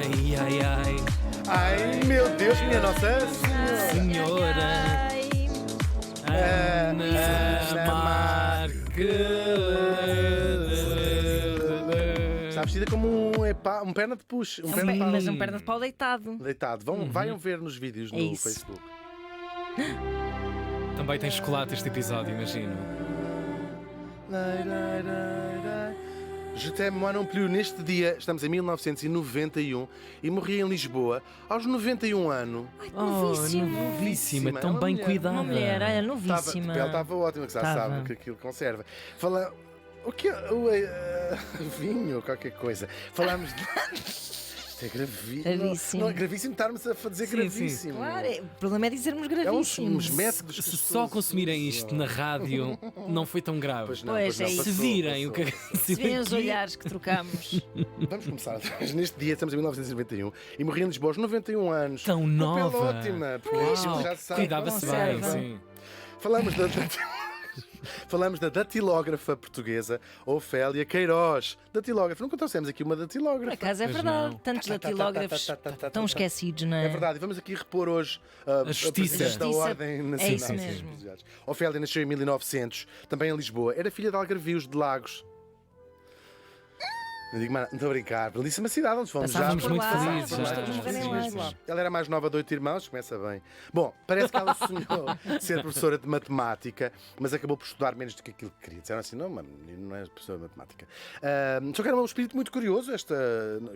Ai, ai, ai. Ai, meu Deus, minha Nossa Senhora Ana Está vestida como um perna de push. Perna de pau. Mas um perna de pau deitado. Deitado. Vão ver nos vídeos É no isso. Facebook. Também tem chocolate este episódio, imagino. Je t'aime moi non plus. Neste dia, estamos em 1991 e morri em Lisboa aos 91 anos. Novíssima, tão Uma bem mulher. cuidada. Uma mulher, olha, De novíssima. pele estava ótima, que já Tava. sabe que aquilo conserva. O que é? Vinho, qualquer coisa. Falámos de. Isto é gravíssimo. Gravíssimo. Não é gravíssimo estarmos a dizer Sim, gravíssimo. Claro, o problema é dizermos É uns gravíssimos. métodos que Se as só pessoas consumirem usam. isto na rádio, não foi tão grave. Pois não, Pois, é passou, isso. Se virem o que passou. Se virem os olhares que trocamos. Vamos começar. Neste dia, estamos em 1991 e morri em Lisboa aos 91 anos. Tão Uma nova. pele ótima, porque Uau, isto já se sabe. cuidava-se bem, conserva. sim. Falamos da datilógrafa portuguesa Ofélia Queiroz. Datilógrafa. Nunca trouxemos aqui uma Por datilógrafa. acaso é Pois verdade. não. Tantos datilógrafos tão esquecidos, não é? É verdade, e vamos aqui repor hoje A justiça. Presidente da A justiça. Ordem É Nacional. isso mesmo. Ofélia nasceu em 1900, também em Lisboa. Era filha de algarvios de Lagos. Não digo mais, não estou a brincar. Belíssima cidade onde fomos Passávamos já. por muito lá, felizes, fomos já. todos morrer em Sim, Lagos. sim. Ela era a mais nova de 8 irmãos, começa bem. Bom, parece que ela sonhou ser professora de matemática, mas acabou por estudar menos do que aquilo que queria. Disseram assim: não, mano, não é professora de matemática. Só que era um espírito muito curioso, esta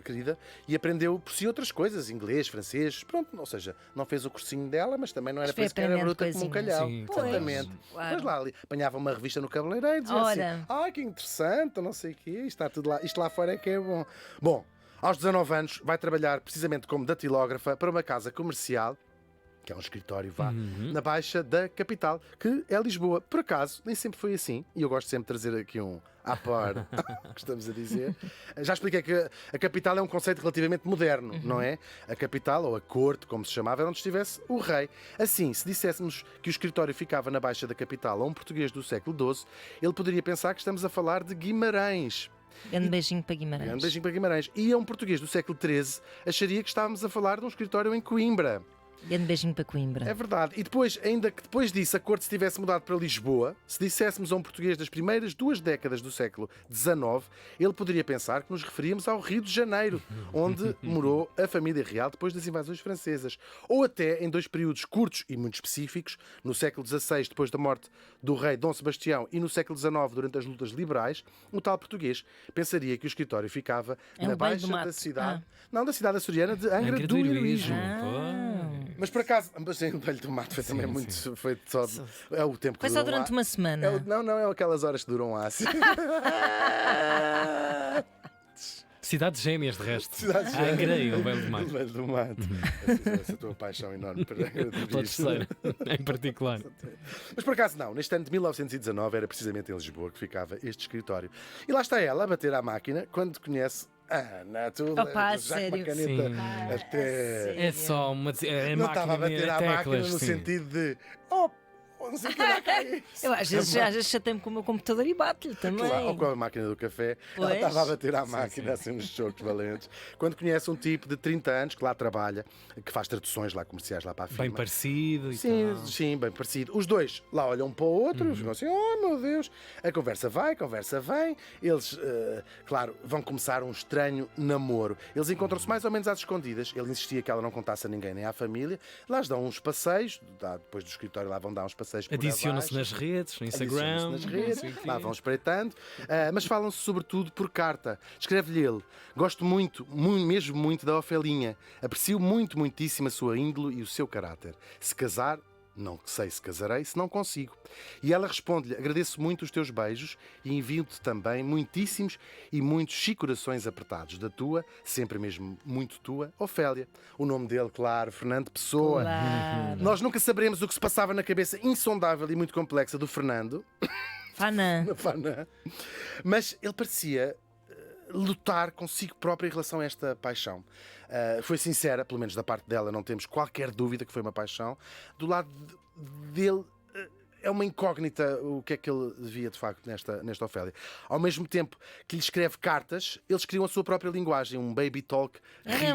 querida, e aprendeu por si outras coisas, inglês, francês, pronto, ou seja, não fez o cursinho dela, mas também não era Mas foi para isso que era aprendendo bruta como um coisinhas. calhau. Sim, Exatamente. claro. Mas lá ali, apanhava uma revista no cabeleireiro e dizia Ora. assim: ai, que interessante, não sei o quê, isto está tudo lá, isto lá fora é que é bom. Bom, aos 19 anos vai trabalhar precisamente como datilógrafa para uma casa comercial, que é um escritório, na Baixa da capital, que é Lisboa. Por acaso, nem sempre foi assim, e eu gosto sempre de trazer aqui um à par, que estamos a dizer. Já expliquei que a capital é um conceito relativamente moderno, não é? A capital, ou a corte, como se chamava, era onde estivesse o rei. Assim, se disséssemos que o escritório ficava na Baixa da capital a um português do século XII, ele poderia pensar que estamos a falar de Guimarães. Grande beijinho para Guimarães. Grande beijinho para Guimarães. E a um português do século XIII acharia que estávamos a falar de um escritório em Coimbra. Grande beijinho para Coimbra. É verdade. E depois, ainda que depois disso a corte se tivesse mudado para Lisboa, se disséssemos a um português das primeiras 2 décadas do século XIX, ele poderia pensar que nos referíamos ao Rio de Janeiro, onde morou a família real depois das invasões francesas. Ou até em 2 períodos curtos e muito específicos, no século XVI, depois da morte do rei Dom Sebastião, e no século XIX, durante as lutas liberais, o tal português pensaria que o escritório ficava É na o Beio do Baixa Mato. da cidade. Não, da cidade açoriana de Angra do Heroísmo. Mas por acaso, mas o Belho do Mato foi também muito. sim. Foi só. É o tempo que Foi só durou durante lá. uma semana. Não, é aquelas horas que duram lá. assim. Cidades gêmeas, de resto. Cidades gêmeas. Angra e o Belo do Mato. Belho do Mato. Essa tua paixão enorme para Angra do Pela terceira, em particular. Mas por acaso não, neste ano de 1919 era precisamente em Lisboa que ficava este escritório. E lá está ela a bater à máquina quando conhece a Ana. Tu Opa, levas já com sério? uma caneta Sim. até. É só uma. É Não estava a bater à máquina teclas, no sim. sentido de. Oh, não sei o que lá cai. Eu às vezes chatei-me com o meu computador e bato-lhe também. Claro, ou com a máquina do café, ela Pois. estava a bater à máquina, assim, uns chocos valentes. Quando conhece um tipo de 30 anos que lá trabalha, que faz traduções lá comerciais lá para a firma. Bem parecido e Sim, tal. sim, bem parecido. Os dois lá olham um para o outro, ficam assim, oh meu Deus. A conversa vai, a conversa vem. Eles, claro, vão começar um estranho namoro. Eles encontram-se mais ou menos às escondidas. Ele insistia que ela não contasse a ninguém nem à família. Lá dão uns passeios, depois do escritório lá vão dar uns passeios por Adicionam-se abaixo. nas redes, no Instagram. Adiciona-se nas redes, não sei o quê. lá vão espreitando, mas falam-se sobretudo por carta. Escreve-lhe ele: gosto muito, mesmo muito da Ofelinha. Aprecio muito, muitíssimo a sua índole e o seu caráter. Se casar, não sei se casarei, se não consigo. E ela responde-lhe: agradeço muito os teus beijos e envio-te também muitíssimos e muitos chicorações apertados. Da tua, sempre mesmo muito tua, Ofélia. O nome dele, claro, Fernando Pessoa. Claro. Nós nunca saberemos o que se passava na cabeça insondável e muito complexa do Fernando. Fana. Fana. Mas ele parecia lutar consigo próprio em relação a esta paixão. Foi sincera, pelo menos da parte dela, não temos qualquer dúvida que foi uma paixão. Do lado dele, é uma incógnita o que é que ele via de facto nesta Ofélia. Ao mesmo tempo que lhe escreve cartas, eles criam a sua própria linguagem, um baby talk Era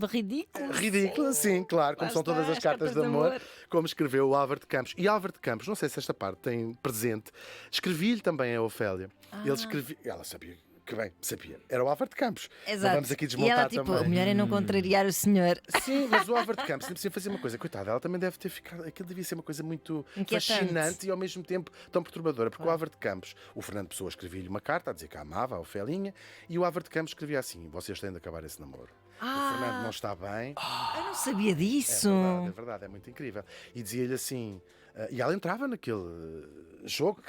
ridículo. ridículo, sim, claro, como Lá são todas está, as cartas de amor, como escreveu o Álvaro de Campos. E Álvaro de Campos, não sei se esta parte tem presente, escrevi-lhe também a Ofélia. Ele escrevia, ela sabia. Que bem, sabia. Era o Álvaro de Campos. Não Exato. vamos aqui E desmontar ela, tipo, também. o melhor é não contrariar o senhor. Sim, mas o Álvaro de Campos sempre precisa fazer uma coisa. Coitada, ela também deve ter ficado. Aquilo devia ser uma coisa muito Inquietante. fascinante e ao mesmo tempo tão perturbadora. Porque o Álvaro de Campos, o Fernando Pessoa escrevia-lhe uma carta a dizer que a amava, a Ofelinha, e o Álvaro de Campos escrevia assim: vocês têm de acabar esse namoro. O Fernando não está bem. Eu não sabia disso. É verdade, é muito incrível. E dizia-lhe assim, e ela entrava naquele jogo,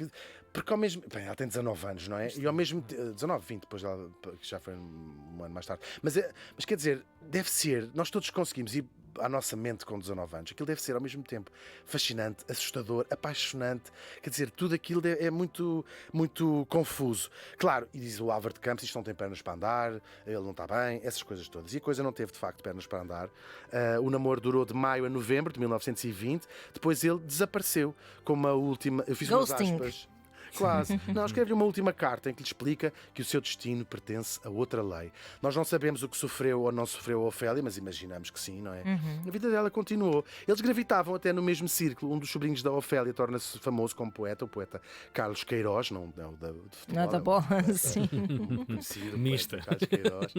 porque ao mesmo. Bem, ela tem 19 anos, não é? E ao mesmo 19, 20, depois ela, que já foi um ano mais tarde. Mas quer dizer, deve ser, nós todos conseguimos ir à nossa mente com 19 anos. Aquilo deve ser ao mesmo tempo fascinante, assustador, apaixonante. Quer dizer, tudo aquilo é muito, muito confuso. Claro, e diz o Álvaro de Campos, isto não tem pernas para andar, ele não está bem, essas coisas todas. E a coisa não teve, de facto, pernas para andar. O namoro durou de maio a novembro de 1920. Depois ele desapareceu com uma última... Eu fiz Ghosting. umas aspas. Quase. Não, escreve-lhe uma última carta em que lhe explica que o seu destino pertence a outra lei. Nós não sabemos o que sofreu ou não sofreu a Ofélia, mas imaginamos que sim, não é? A vida dela continuou. Eles gravitavam até no mesmo círculo. Um dos sobrinhos da Ofélia torna-se famoso como poeta, o poeta Carlos Queiroz, não de futebol. Nada bom, sim. Conhecido, Mista. poeta Carlos Queiroz.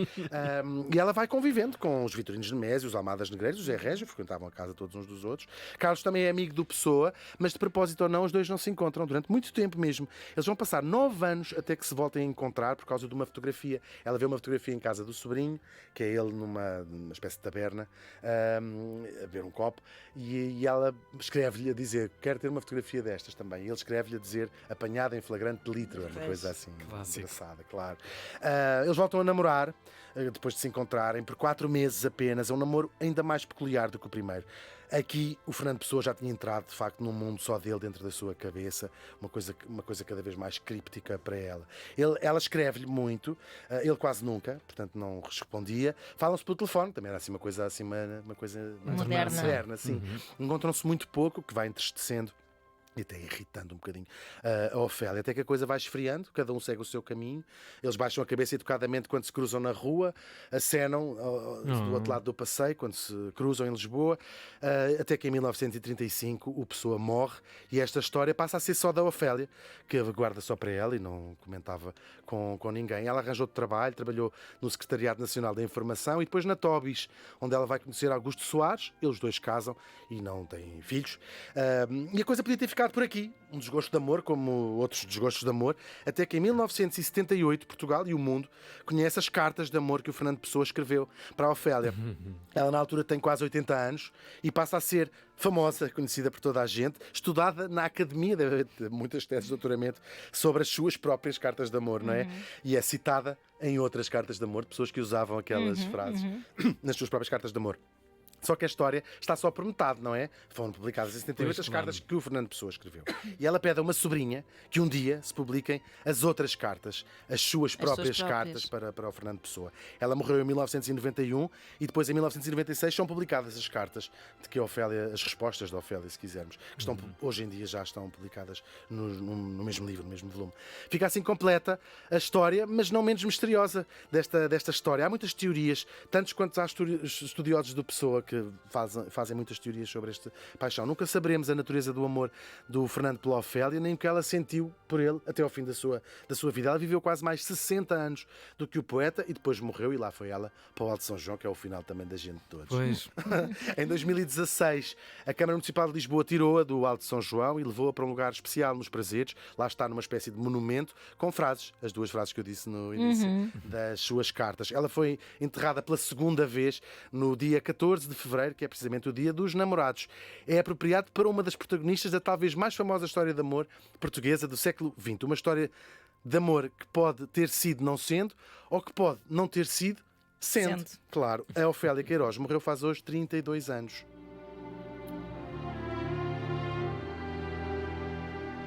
E ela vai convivendo com os Vitorinos de Mésio, os Almadas Negreiros, o Zé Régio, frequentavam a casa todos uns dos outros. Carlos também é amigo do Pessoa, mas de propósito ou não, os dois não se encontram durante muito tempo mesmo. Eles vão passar 9 anos até que se voltem a encontrar por causa de uma fotografia. Ela vê uma fotografia em casa do sobrinho, que é ele numa espécie de taberna, a beber um copo, e ela escreve-lhe a dizer: quero ter uma fotografia destas também. E ele escreve-lhe a dizer: apanhada em flagrante delito. É uma coisa assim Clássico. engraçada, claro. Eles voltam a namorar, depois de se encontrarem, por 4 meses apenas. É um namoro ainda mais peculiar do que o primeiro. Aqui o Fernando Pessoa já tinha entrado de facto num mundo só dele, dentro da sua cabeça, uma coisa cada vez mais críptica para ela. Ela escreve-lhe muito, ele quase nunca, portanto não respondia. Falam-se pelo telefone, também era assim uma coisa mais moderna, sim. Encontram-se muito pouco, o que vai entristecendo e até irritando um bocadinho a Ofélia, até que a coisa vai esfriando, cada um segue o seu caminho, eles baixam a cabeça educadamente quando se cruzam na rua, acenam do outro lado do passeio, quando se cruzam em Lisboa, até que em 1935 o Pessoa morre e esta história passa a ser só da Ofélia, que a guarda só para ela e não comentava com ninguém. Ela arranjou de trabalho, trabalhou no Secretariado Nacional da Informação e depois na Tobis, onde ela vai conhecer Augusto Soares, eles dois casam e não têm filhos, e a coisa podia ter ficado por aqui, um desgosto de amor como outros desgostos de amor, até que em 1978 Portugal e o mundo conhecem as cartas de amor que o Fernando Pessoa escreveu para a Ofélia. Ela na altura tem quase 80 anos e passa a ser famosa, conhecida por toda a gente, estudada na academia, deve haver muitas teses de doutoramento sobre as suas próprias cartas de amor, não é? E é citada em outras cartas de amor, de pessoas que usavam aquelas frases nas suas próprias cartas de amor. Só que a história está só por metade, não é? Foram publicadas em 78 as cartas que o Fernando Pessoa escreveu. E ela pede a uma sobrinha que um dia se publiquem as outras cartas, as suas próprias cartas para o Fernando Pessoa. Ela morreu em 1991 e depois em 1996 são publicadas as cartas de que a Ofélia, as respostas da Ofélia, se quisermos, que estão, hoje em dia já estão publicadas no mesmo livro, no mesmo volume. Fica assim completa a história, mas não menos misteriosa desta história. Há muitas teorias, tantos quanto há estudiosos do Pessoa que fazem muitas teorias sobre esta paixão. Nunca saberemos a natureza do amor do Fernando pela Ofélia, nem o que ela sentiu por ele até ao fim da sua vida. Ela viveu quase mais 60 anos do que o poeta e depois morreu, e lá foi ela para o Alto de São João, que é o final também da gente de todos. Pois. Em 2016, a Câmara Municipal de Lisboa tirou-a do Alto de São João e levou-a para um lugar especial nos Prazeres. Lá está, numa espécie de monumento, com frases, as duas frases que eu disse no início das suas cartas. Ela foi enterrada pela segunda vez no dia 14 de fevereiro, que é precisamente o Dia dos Namorados. É apropriado para uma das protagonistas da talvez mais famosa história de amor portuguesa do século XX. Uma história de amor que pode ter sido não sendo, ou que pode não ter sido sendo. Claro, a Ofélia Queiroz morreu faz hoje 32 anos.